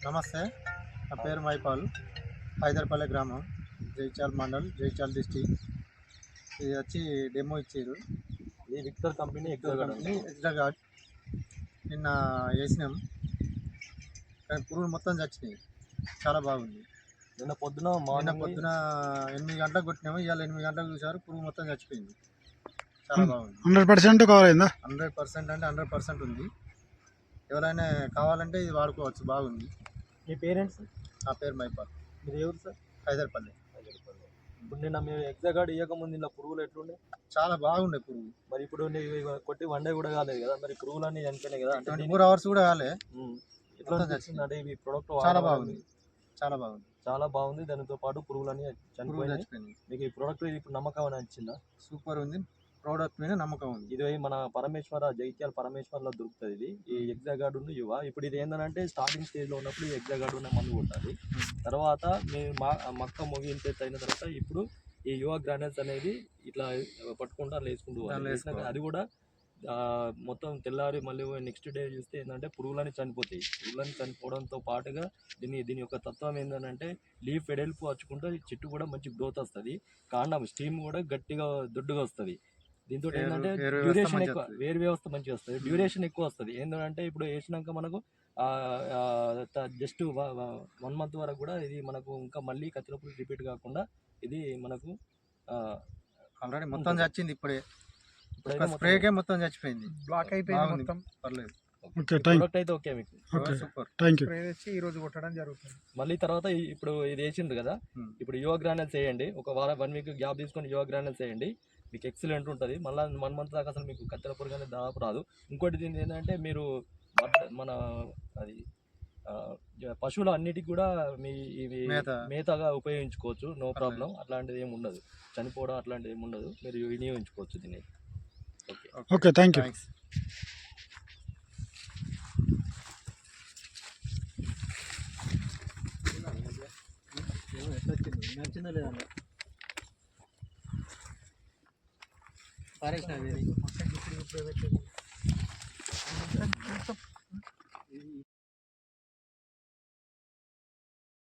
నమస్తే, నా పేరు మైపాల్. హైదర్పల్లి గ్రామం, జైచాల్ మండల్, జైచాల్ డిస్టిక్. ఇది వచ్చి డెమో ఇచ్చారు. ఇది విక్టర్ కంపెనీ ఎగ్జాగార్డ్. నిన్న వేసినాం కానీ పురుగులు మొత్తం చచ్చినాయి. చాలా బాగుంది. నిన్న పొద్దున 8 గంటలకు కొట్టినాము. ఇవాళ 8 గంటలకు చూసారు, పురుగు మొత్తం చచ్చిపోయింది. చాలా బాగుంది. 100% కావాలైందా? 100% అంటే 100% ఉంది. ఎవరైనా కావాలంటే ఇది వాడుకోవచ్చు. బాగుంది. మీ పేరెంట్స్? నా పేరు మైపాల్. మీరు ఎవరు సార్? హైదర్పల్లి. ఇప్పుడు నిన్న మీరు ఎగ్జాగార్డ్ ఇవ్వకముందు ఇలా పురుగులు ఎట్లుండే? చాలా బాగుండే పురుగు. మరి ఇప్పుడు కొట్టి 1 డే కూడా కాలేదు కదా, మరి పురుగులన్నీ చనిపోయినాయి కదా, అంటే 24 hours కూడా కాలే. ఎట్లా అనిపిస్తుంది? అంటే ఈ ప్రోడక్ట్ చాలా బాగుంది. చాలా బాగుంది. చాలా బాగుంది. దానితో పాటు పురుగులన్నీ చనిపోయినాయి. మీకు ఈ ప్రోడక్ట్ ఇప్పుడు నమ్మకం అని వచ్చిందా? సూపర్ ఉంది. ప్రోడక్ట్ మీద నమ్మకం ఉంది. ఇది మన జైత్యాల పరమేశ్వర్లో దొరుకుతుంది. ఇది ఈ ఎగ్జాగార్డ్ ఉంది యువ. ఇప్పుడు ఇది ఏంటంటే స్టార్టింగ్ స్టేజ్లో ఉన్నప్పుడు ఈ ఎగ్జాగార్డ్ ఉన్న మందు కొట్టాలి. తర్వాత మీరు మొక్క ముగింపు అయిన తర్వాత ఇప్పుడు ఈ యువ గ్రానెల్స్ అనేది ఇట్లా పట్టుకుంటూ వేసుకుంటూ పోవాలి. అది కూడా మొత్తం తెల్లారి మళ్ళీ నెక్స్ట్ డే చూస్తే ఏంటంటే పురుగులని చనిపోతాయి. పురుగులని చనిపోవడంతో పాటుగా దీని యొక్క తత్వం ఏంటంటే లీఫ్ వెడల్పు వచ్చుకుంటే చెట్టు కూడా మంచి గ్రోత్ వస్తుంది. కాండం స్టీమ్ కూడా గట్టిగా దొడ్డుగా వస్తుంది. దీంతో ఏంటంటే డ్యూరేషన్ ఎక్కువ, వేరు వ్యవస్థ మంచిగా వస్తుంది, డ్యూరేషన్ ఎక్కువ వస్తుంది. ఏంటంటే ఇప్పుడు వేసినాక మనకు జస్ట్ 1 month వరకు కూడా ఇది మనకు ఇంకా మళ్ళీ కత్తిరపులు రిపీట్ కాకుండా ఇది మనకు ఆల్రెడీ మొత్తం చచ్చింది. ఇప్పుడే స్ప్రేకే మొత్తం చచ్చిపోయింది. బ్లాక్ అయిపోయింది మొత్తం. పర్లేదు. ప్రోడక్ట్ అయితే ఓకే మీకు. సూపర్. స్ప్రే వచ్చి ఈ రోజు కొట్టడం జరుగుతుంది. మళ్ళీ తర్వాత ఇప్పుడు ఇది వేసిండ్రు కదా, ఇప్పుడు యువ గ్రానెల్స్ వేయండి. ఒక 1 week గ్యాప్ తీసుకొని యువ గ్రానెల్స్ వేయండి. మీకు ఎక్సలెంట్ ఉంటుంది. మళ్ళీ 1 month దాకా అసలు మీకు కత్తెర పురుగు అనేది దాదాపు రాదు. ఇంకోటి దీని ఏంటంటే మీరు మన అది పశువులు అన్నిటికి కూడా మీ ఇవి మేతగా ఉపయోగించుకోవచ్చు. No problem. అట్లాంటిది ఏమి ఉండదు, చనిపోవడం అట్లాంటిది ఏమి ఉండదు. మీరు వినియోగించుకోవచ్చు దీన్ని. Okay, thank you. నచ్చిందా లేదా?